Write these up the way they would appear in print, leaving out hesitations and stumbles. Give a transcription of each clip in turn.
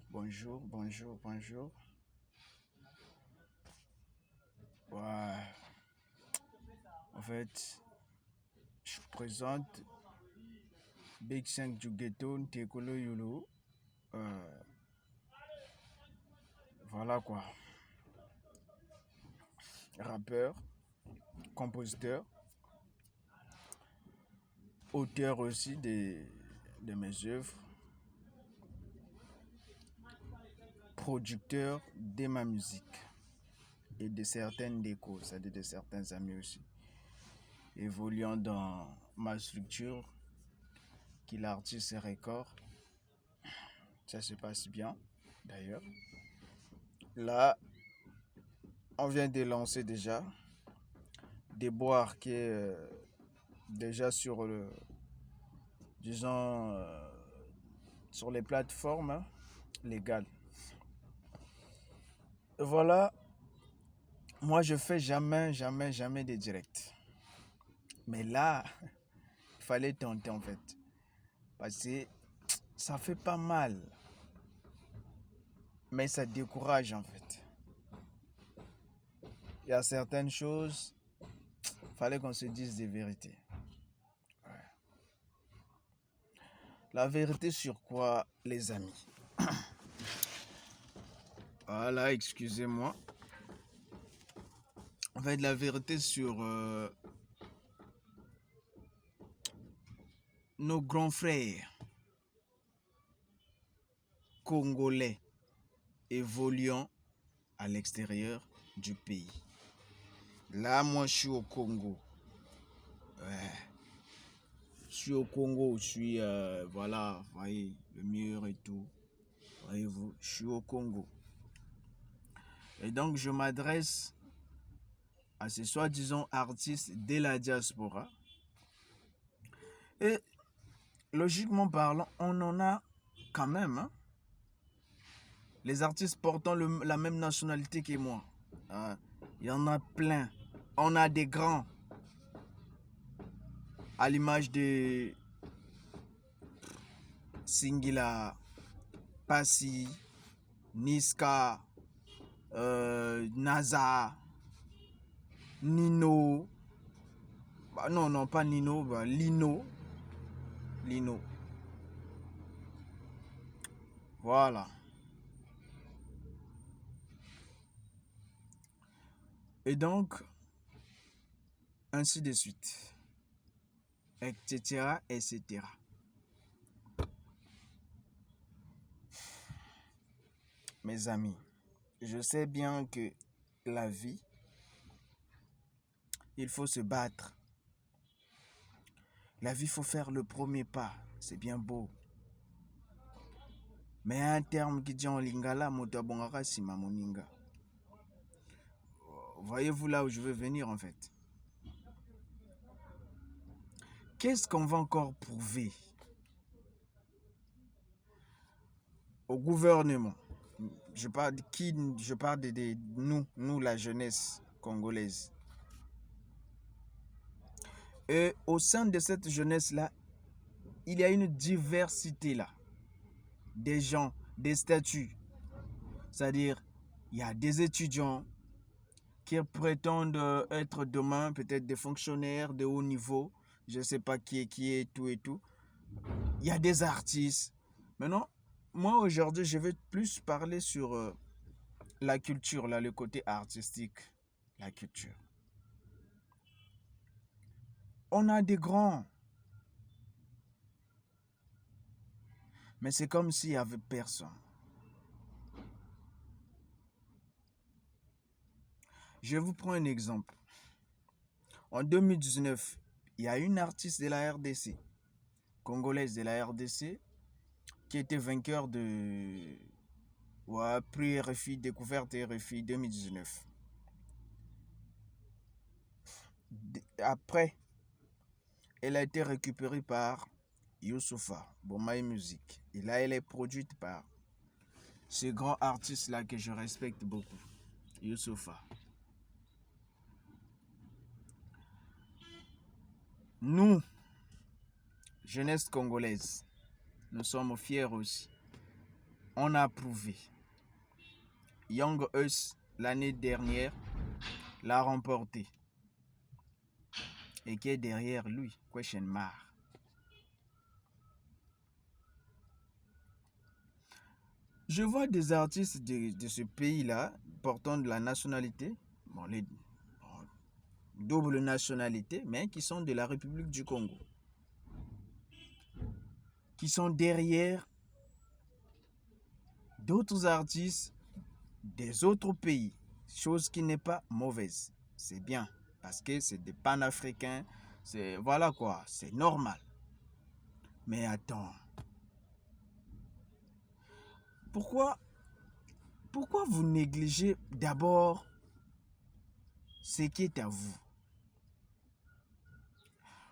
bonjour. Ouais, en fait, je vous présente Big 5 du ghetto, Ntekolo Yolo. Euh, voilà quoi. Rappeur, compositeur, auteur aussi de mes œuvres, producteur de ma musique et de certaines décos, c'est-à-dire de certains amis aussi. Évoluant dans ma structure, qui l'artiste et record. Ça se passe bien, d'ailleurs. Là, on vient de lancer déjà Déboire qui est déjà sur disons, sur les plateformes légales. Voilà, moi je fais jamais de direct. Mais là, il fallait tenter en fait. Parce que ça fait pas mal. Mais ça décourage en fait. Il y a certaines choses, il fallait qu'on se dise des vérités. La vérité sur quoi, les amis? Voilà, excusez-moi. En fait, la vérité sur nos grands frères congolais évoluant à l'extérieur du pays. Là, moi, je suis au Congo. Ouais. Je suis au Congo, je suis, voilà, voyez, le mur et tout. Voyez-vous, je suis au Congo. Et donc, je m'adresse à ces soi-disant artistes de la diaspora. Et logiquement parlant, on en a quand même. Hein? Les artistes portant la même nationalité que moi. Il y en a plein. On a des grands. À l'image de Singila, Passy, Niska, Naza, Nino. Bah, non, pas Nino, bah, Lino. Voilà. Et donc, ainsi de suite. Etc. etc. Mes amis, je sais bien que la vie, il faut se battre. La vie, il faut faire le premier pas. C'est bien beau. Mais il y a un terme qui dit en lingala, motabongara sima moninga. Voyez-vous là où je veux venir en fait? Qu'est-ce qu'on va encore prouver au gouvernement? Je parle de qui? Je parle de nous, la jeunesse congolaise. Et au sein de cette jeunesse-là, il y a une diversité là. Des gens, des statuts. C'est-à-dire, il y a des étudiants qui prétendent être demain peut-être des fonctionnaires de haut niveau. Je ne sais pas qui est, tout et tout. Il y a des artistes. Maintenant, moi aujourd'hui, je vais plus parler sur la culture, là, le côté artistique. La culture. On a des grands. Mais c'est comme s'il n'y avait personne. Je vous prends un exemple. En 2019, il y a une artiste de la RDC, congolaise de la RDC, qui était vainqueur de prix RFI, découverte RFI 2019. Après, elle a été récupérée par Youssoufa, Bomaï Music. Et là, elle est produite par ce grand artiste-là que je respecte beaucoup, Youssoufa. Nous, jeunesse congolaise, nous sommes fiers aussi. on a prouvé. Young Us, l'année dernière, l'a remporté. Et qui est derrière lui? Question mark. Je vois des artistes de ce pays-là, portant de la nationalité, double nationalité, mais qui sont de la République du Congo, qui sont derrière d'autres artistes des autres pays, chose qui n'est pas mauvaise. C'est bien, parce que c'est des panafricains, voilà quoi, c'est normal. Mais attends, pourquoi vous négligez d'abord ce qui est à vous?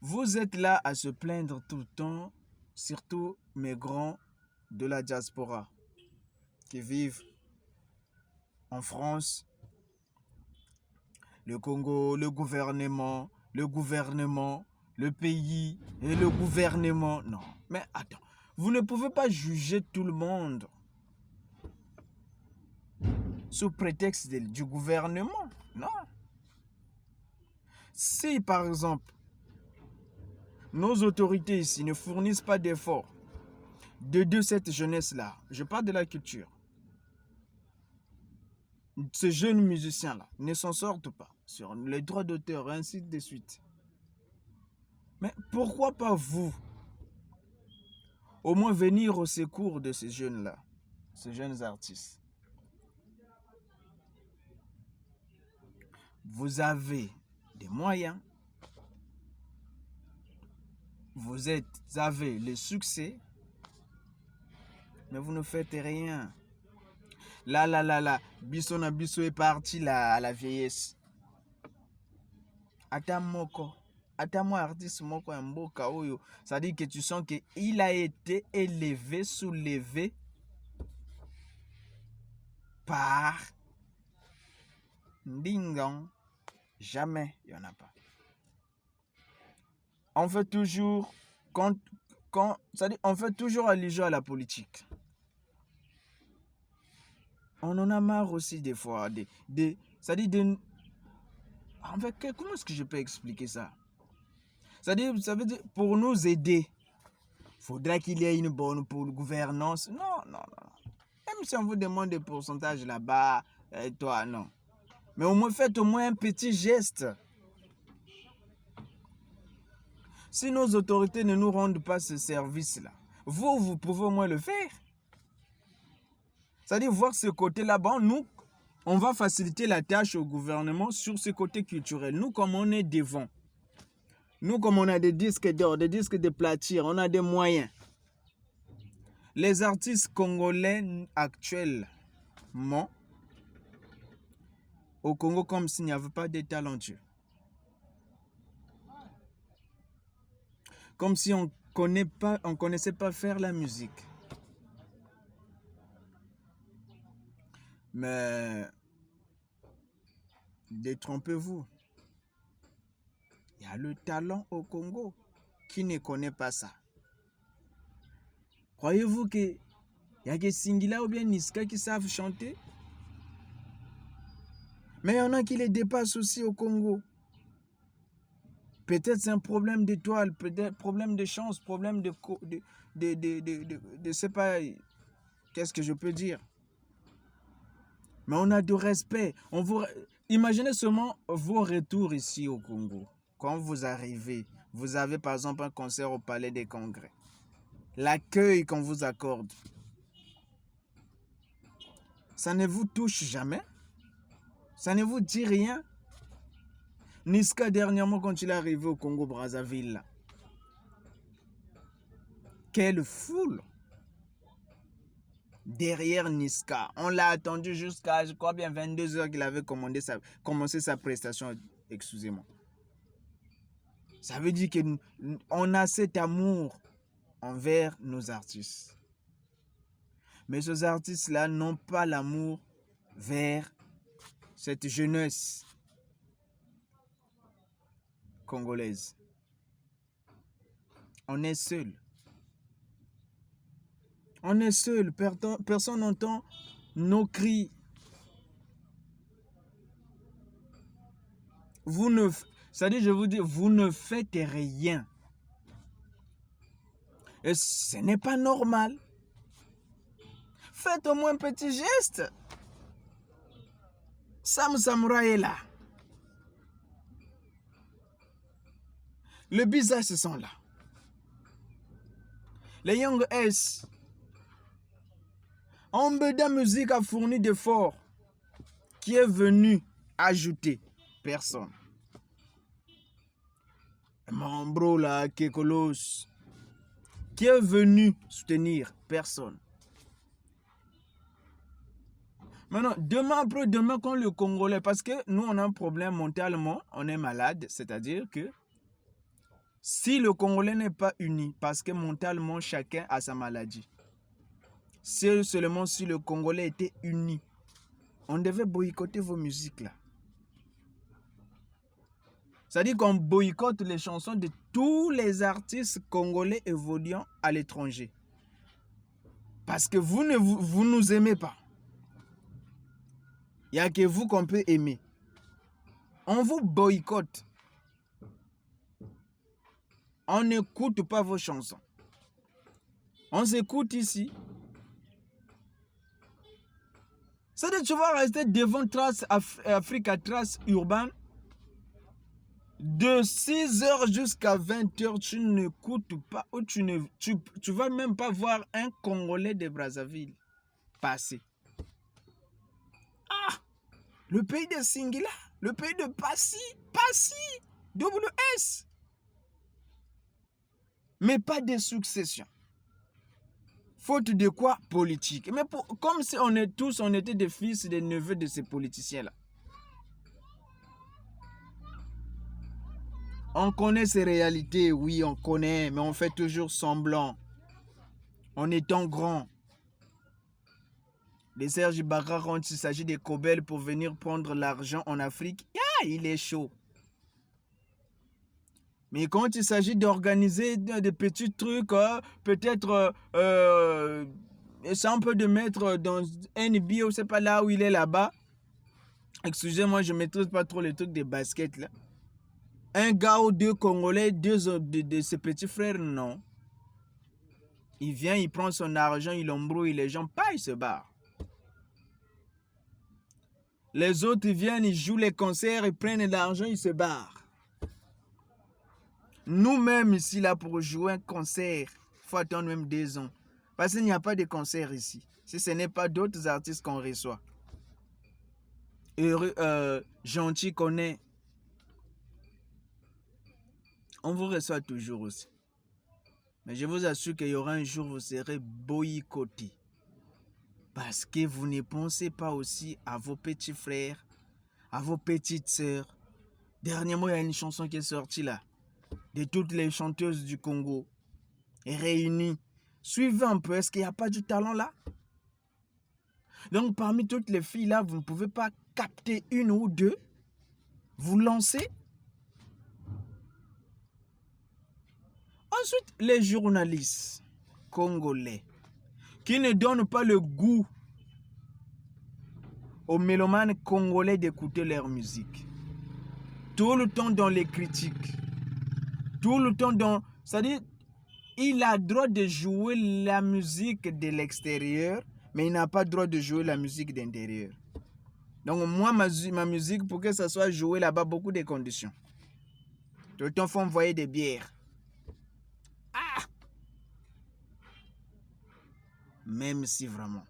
Vous êtes là à se plaindre tout le temps, surtout mes grands de la diaspora qui vivent en France, le Congo, le gouvernement, le pays et le gouvernement. Non, mais attends, vous ne pouvez pas juger tout le monde sous prétexte du gouvernement. Non. Si par exemple, nos autorités ici ne fournissent pas d'efforts de cette jeunesse-là, je parle de la culture, ces jeunes musiciens-là ne s'en sortent pas sur les droits d'auteur et ainsi de suite. Mais pourquoi pas vous, au moins venir au secours de ces jeunes-là, ces jeunes artistes? Vous avez des moyens, vous avez le succès, mais vous ne faites rien. Là, biso est parti à la vieillesse. Attends-moi, artiste moko ya mboka oyo, ça dit que tu sens qu'il a été élevé, soulevé par Ndingan. Jamais, il n'y en a pas. On fait toujours, on fait toujours allusion à la politique. On en a marre aussi des fois. En fait, comment est-ce que je peux expliquer ça? Ça veut dire, pour nous aider, il faudrait qu'il y ait une bonne gouvernance. Non. Même si on vous demande des pourcentages là-bas, toi, non. Mais au moins, faites au moins un petit geste. Si nos autorités ne nous rendent pas ce service-là, vous pouvez au moins le faire. C'est-à-dire voir ce côté là-bas, nous, on va faciliter la tâche au gouvernement sur ce côté culturel. Nous, comme on est devant, nous, comme on a des disques d'or, des disques de platine, on a des moyens. Les artistes congolais actuellement, au Congo, comme s'il n'y avait pas de talentueux. Comme si on ne connaissait pas faire la musique. Mais détrompez-vous. Il y a le talent au Congo. Qui ne connaît pas ça? Croyez-vous qu'il y a que Singila ou bien Niska qui savent chanter? Mais il y en a qui les dépassent aussi au Congo. Peut-être c'est un problème d'étoile, peut-être problème de chance, problème de sais pas, qu'est-ce que je peux dire? Mais on a du respect. Imaginez seulement vos retours ici au Congo. Quand vous arrivez, vous avez par exemple un concert au Palais des Congrès. L'accueil qu'on vous accorde, ça ne vous touche jamais? Ça ne vous dit rien? Niska, dernièrement, quand il est arrivé au Congo-Brazzaville, quelle foule! Derrière Niska, on l'a attendu jusqu'à, je crois bien, 22 heures qu'il avait commencé sa prestation. Excusez-moi. Ça veut dire qu'on a cet amour envers nos artistes. Mais ces artistes-là n'ont pas l'amour vers cette jeunesse congolaise. On est seul. On est seul, personne n'entend nos cris. C'est-à-dire, je vous dis, vous ne faites rien. Et ce n'est pas normal. Faites au moins un petit geste. Sam Samoura est là. Les visages sont là. Les Young S. Ambeda Musique a fourni d'efforts. Qui est venu ajouter? Personne. Mon bro là, Kekolos. Qui est venu soutenir? Personne. Maintenant, demain après-demain, quand le Congolais, parce que nous on a un problème mentalement, on est malade, c'est-à-dire que si le Congolais n'est pas uni, parce que mentalement chacun a sa maladie, c'est seulement si le Congolais était uni, on devait boycotter vos musiques là. C'est-à-dire qu'on boycotte les chansons de tous les artistes congolais évoluant à l'étranger. Parce que vous nous aimez pas. Il n'y a que vous qu'on peut aimer. On vous boycotte. On n'écoute pas vos chansons. On s'écoute ici. C'est-à-dire que tu vas rester devant Trace Africa, Trace Urbaine. De 6h jusqu'à 20h, tu n'écoutes pas, ou tu vas même pas voir un Congolais de Brazzaville passer. Ah! Le pays de Singila, le pays de Passy, WS. Mais pas de succession. Faute de quoi? Politique. Mais comme si on était des fils et des neveux de ces politiciens-là. On connaît ces réalités, oui, on connaît, mais on fait toujours semblant. En étant grand. Les Serge Ibaka, quand il s'agit des Kobel pour venir prendre l'argent en Afrique, il est chaud. Mais quand il s'agit d'organiser des petits trucs, peut-être, c'est un peu de mettre dans NBA, ou c'est pas là où il est là-bas. Excusez-moi, je ne maîtrise pas trop les trucs des baskets là. Un gars ou deux Congolais, deux de ses petits frères, non. Il vient, il prend son argent, il embrouille les gens, pas, il se barre. Les autres, ils viennent, ils jouent les concerts, ils prennent l'argent, ils se barrent. Nous-mêmes ici, là, pour jouer un concert, il faut attendre même 2 ans. Parce qu'il n'y a pas de concert ici. Si ce n'est pas d'autres artistes qu'on reçoit. Heureux, gentil qu'on est. On vous reçoit toujours aussi. Mais je vous assure qu'il y aura un jour où vous serez boycottés. Parce que vous ne pensez pas aussi à vos petits frères, à vos petites sœurs. Dernièrement, il y a une chanson qui est sortie là. De toutes les chanteuses du Congo. Réunies. Suivez un peu, est-ce qu'il n'y a pas du talent là? Donc parmi toutes les filles là, vous ne pouvez pas capter une ou deux. Vous lancez. Ensuite, les journalistes congolais qui ne donnent pas le goût aux mélomanes congolais d'écouter leur musique. Tout le temps dans les critiques. Tout le temps dans... C'est-à-dire, il a le droit de jouer la musique de l'extérieur, mais il n'a pas le droit de jouer la musique d'intérieur. Donc moi, ma musique, pour que ça soit joué là-bas, beaucoup de conditions. Tout le temps, il faut envoyer des bières. Ah! Même si vraiment...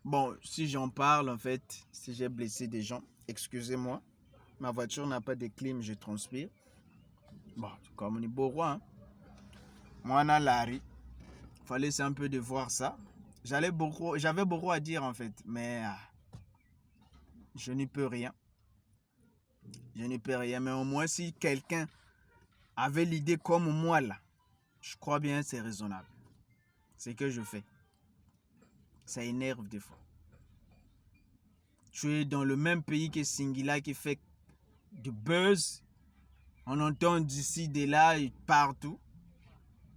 Bon, si j'en parle, en fait, si j'ai blessé des gens, excusez-moi. Ma voiture n'a pas de clim, je transpire. Bon, comme on est beau roi, hein? Moi, on a Larry. Fallait un peu de voir ça. J'avais beaucoup à dire, en fait, mais je n'y peux rien. Je n'y peux rien, mais au moins, si quelqu'un avait l'idée comme moi, là, je crois bien que c'est raisonnable. C'est ce que je fais. Ça énerve des fois. Tu es dans le même pays que Singila qui fait du buzz. On entend d'ici, de là et partout.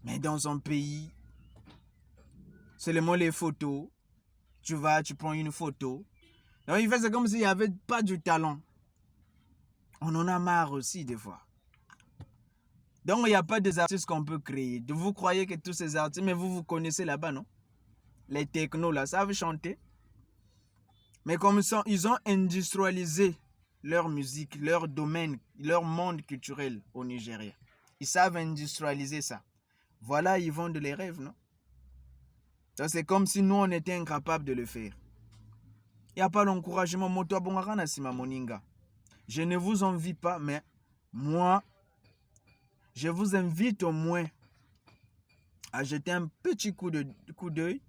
Mais dans un pays, seulement les photos. Tu vas, tu prends une photo. Donc il fait c'est comme s'il n'y avait pas du talent. On en a marre aussi des fois. Donc il n'y a pas des artistes qu'on peut créer. Vous croyez que tous ces artistes, mais vous connaissez là-bas, non? Les technos là, savent chanter. Mais comme ils ont industrialisé leur musique, leur domaine, leur monde culturel au Nigeria. Ils savent industrialiser ça. Voilà, ils vendent les rêves, non? C'est comme si nous, on était incapables de le faire. Il n'y a pas l'encouragement. Je ne vous envie pas, mais moi, je vous invite au moins à jeter un petit coup d'œil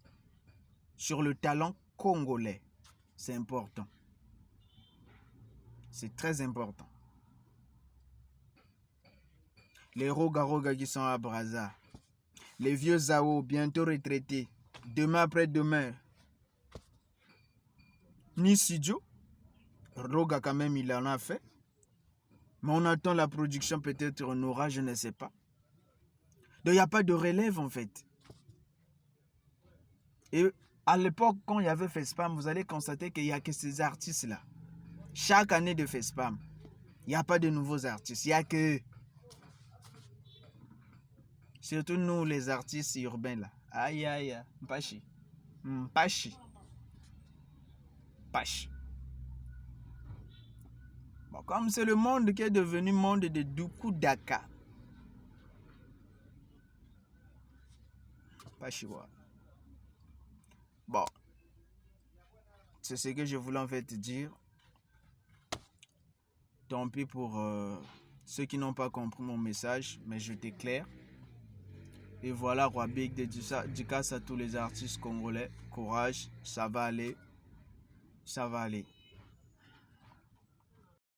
sur le talent congolais. C'est important. C'est très important. Les Roga qui sont à Brazza. Les vieux Zao, bientôt retraités. Demain après-demain. Nisidio. Roga quand même, il en a fait. Mais on attend la production, peut-être on aura, je ne sais pas. Donc il n'y a pas de relève en fait. Et à l'époque, quand il y avait FESPAM, vous allez constater qu'il n'y a que ces artistes-là. Chaque année de FESPAM, il n'y a pas de nouveaux artistes. Il n'y a que... Surtout nous, les artistes urbains là. Aïe aïe, Mpachi. Mpachi. Pachi. Bon, comme c'est le monde qui est devenu monde de Doukou Daka. Pachiwa. Bon. C'est ce que je voulais en fait dire. Tant pis pour ceux qui n'ont pas compris mon message, mais je t'éclaire. Et voilà, Roi Big, dédicace à tous les artistes congolais. Courage, ça va aller. Ça va aller.